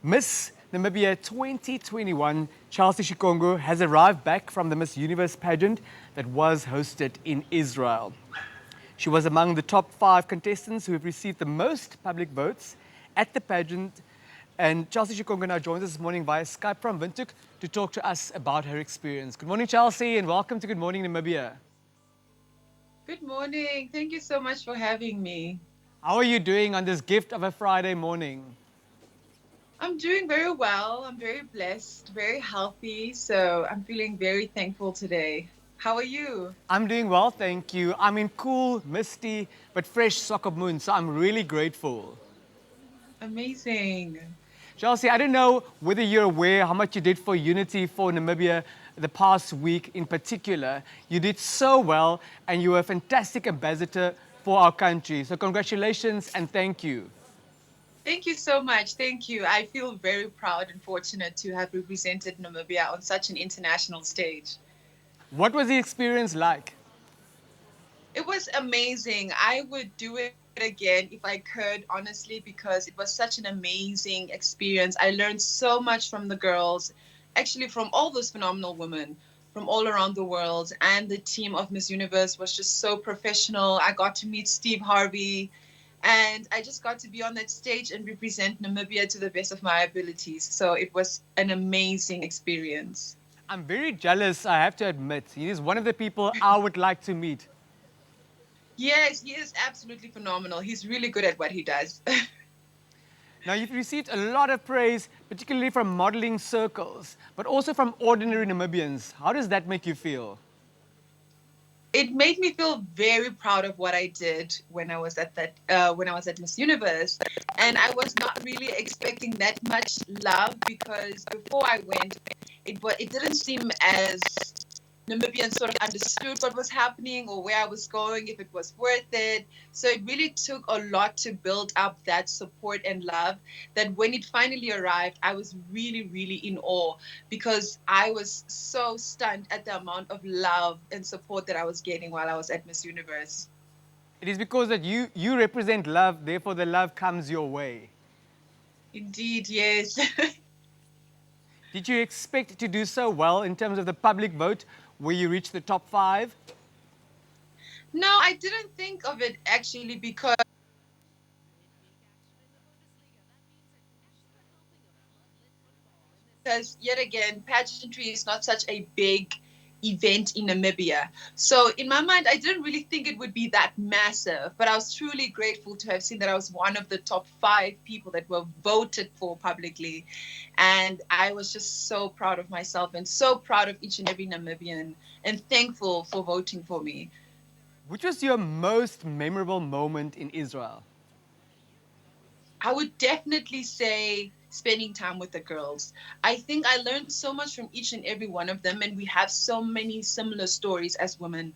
Miss Namibia 2021, Chelsi Shikongo, has arrived back from the Miss Universe pageant that was hosted in Israel. She was among the top 5 contestants who have received the most public votes at the pageant. And Chelsi Shikongo now joins us this morning via Skype from Windhoek to talk to us about her experience. Good morning, Chelsi, and welcome to Good Morning Namibia. Good morning. Thank you so much for having me. How are you doing on this gift of a Friday morning? I'm doing very well. I'm very blessed, very healthy. So I'm feeling very thankful today. How are you? I'm doing well, thank you. I'm in cool, misty, but fresh Sokop so I'm really grateful. Amazing. Chelsea, I don't know whether you're aware how much you did for Unity for Namibia the past week in particular. You did so well, and you were a fantastic ambassador for our country. So congratulations and thank you. Thank you so much. Thank you. I feel very proud and fortunate to have represented Namibia on such an international stage. What was the experience like? It was amazing. I would do it again if I could, honestly, because it was such an amazing experience. I learned so much from the girls, actually, from all those phenomenal women from all around the world. And the team of Miss Universe was just so professional. I got to meet Steve Harvey, and I just got to be on that stage and represent Namibia to the best of my abilities. So it was an amazing experience. I'm very jealous, I have to admit. He is one of the people I would like to meet. Yes, he is absolutely phenomenal. He's really good at what he does. Now, you've received a lot of praise, particularly from modeling circles, but also from ordinary Namibians. How does that make you feel? It made me feel very proud of what I did when I was at Miss Universe, and I was not really expecting that much love because before I went, it didn't seem as Namibians sort of understood what was happening or where I was going, if it was worth it. So it really took a lot to build up that support and love that when it finally arrived, I was really, really in awe because I was so stunned at the amount of love and support that I was getting while I was at Miss Universe. It is because that you represent love, therefore the love comes your way. Indeed, yes. Did you expect to do so well in terms of the public vote where you reached the top 5? No, I didn't think of it actually because yet again, pageantry is not such a big event in Namibia. So in my mind, I didn't really think it would be that massive, but I was truly grateful to have seen that I was one of the top 5 people that were voted for publicly. And I was just so proud of myself and so proud of each and every Namibian and thankful for voting for me. Which was your most memorable moment in Israel? I would definitely say spending time with the girls. I think I learned so much from each and every one of them, and we have so many similar stories as women.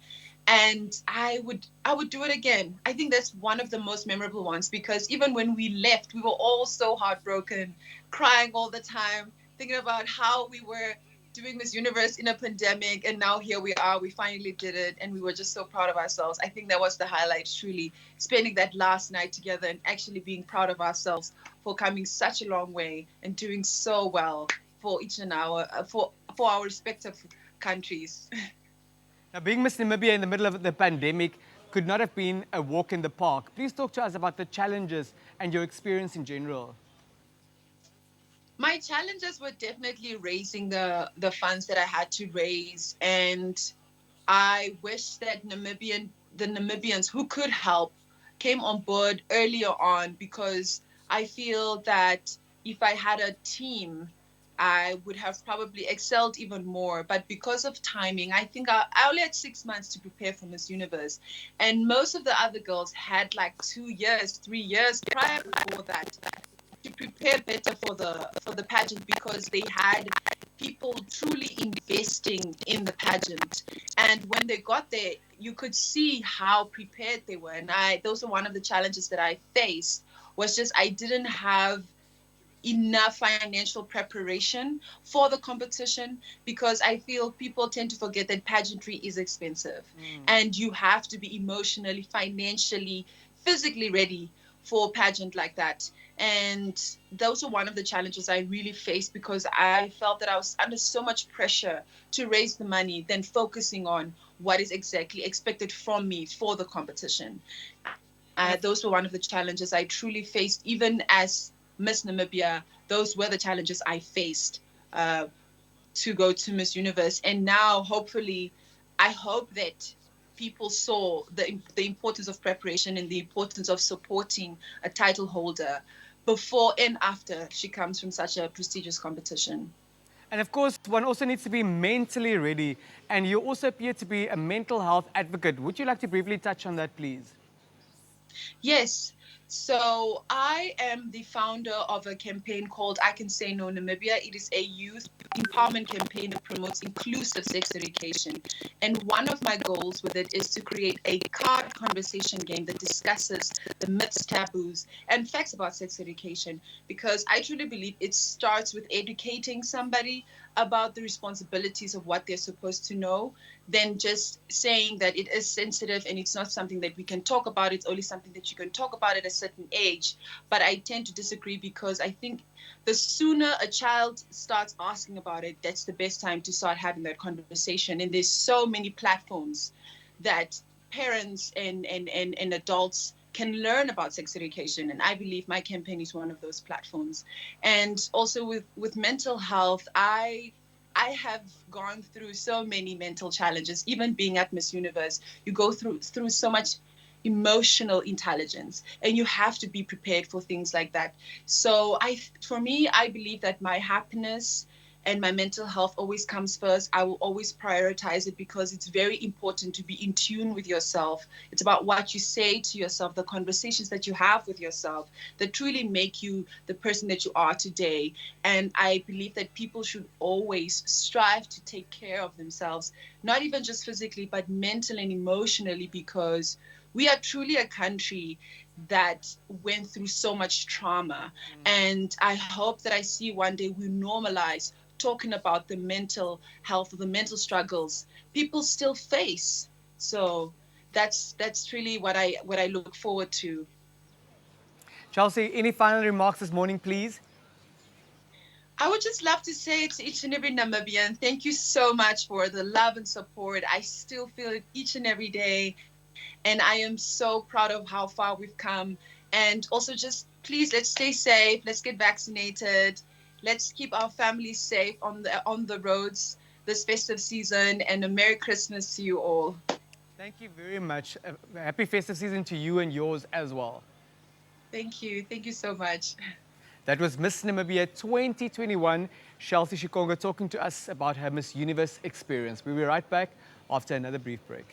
And I would do it again. I think that's one of the most memorable ones because even when we left, we were all so heartbroken, crying all the time, thinking about how we were doing Miss Universe in a pandemic, and now here we are. We finally did it, and we were just so proud of ourselves. I think that was the highlight, truly spending that last night together and actually being proud of ourselves for coming such a long way and doing so well for each and our for our respective countries. Now, being Miss Namibia in the middle of the pandemic could not have been a walk in the park. Please talk to us about the challenges and your experience in general. My challenges were definitely raising the funds that I had to raise, and I wish that the Namibians who could help came on board earlier on because I feel that if I had a team, I would have probably excelled even more. But because of timing, I think I only had 6 months to prepare for Miss Universe. And most of the other girls had like 2 years, 3 years prior before that to prepare better for the pageant because they had people truly investing in the pageant. And when they got there, you could see how prepared they were. And those are one of the challenges that I faced was just I didn't have enough financial preparation for the competition because I feel people tend to forget that pageantry is expensive and you have to be emotionally, financially, physically ready for a pageant like that. And those were one of the challenges I really faced, because I felt that I was under so much pressure to raise the money than focusing on what is exactly expected from me for the competition. And Those were one of the challenges I truly faced, even as Miss Namibia. Those were the challenges I faced uh, to go to Miss Universe. And now, hopefully, I hope that people saw the importance of preparation and the importance of supporting a title holder before and after she comes from such a prestigious competition. And of course, one also needs to be mentally ready. And you also appear to be a mental health advocate. Would you like to briefly touch on that, please? Yes. So I am the founder of a campaign called I Can Say No Namibia. It is a youth empowerment campaign that promotes inclusive sex education. And one of my goals with it is to create a card conversation game that discusses the myths, taboos, and facts about sex education. Because I truly believe it starts with educating somebody about the responsibilities of what they're supposed to know, than just saying that it is sensitive and it's not something that we can talk about. It's only something that you can talk about at a certain age. But I tend to disagree, because I think the sooner a child starts asking about it, that's the best time to start having that conversation. And there's so many platforms that parents and adults can learn about sex education. And I believe my campaign is one of those platforms. And also with mental health, I have gone through so many mental challenges. Even being at Miss Universe, you go through so much emotional intelligence, and you have to be prepared for things like that. So for me, I believe that my happiness and my mental health always comes first. I will always prioritize it, because it's very important to be in tune with yourself. It's about what you say to yourself, the conversations that you have with yourself, that truly make you the person that you are today. And I believe that people should always strive to take care of themselves, not even just physically, but mentally and emotionally, because we are truly a country that went through so much trauma. And I hope that I see one day we normalize talking about the mental health, the mental struggles people still face. So that's really what I look forward to. Chelsi, any final remarks this morning, please? I would just love to say to each and every Namibian, thank you so much for the love and support. I still feel it each and every day. And I am so proud of how far we've come. And also, just please, let's stay safe. Let's get vaccinated. Let's keep our families safe on the roads this festive season. And a Merry Christmas to you all. Thank you very much. Happy festive season to you and yours as well. Thank you. Thank you so much. That was Miss Namibia 2021, Chelsi Shikongo, talking to us about her Miss Universe experience. We'll be right back after another brief break.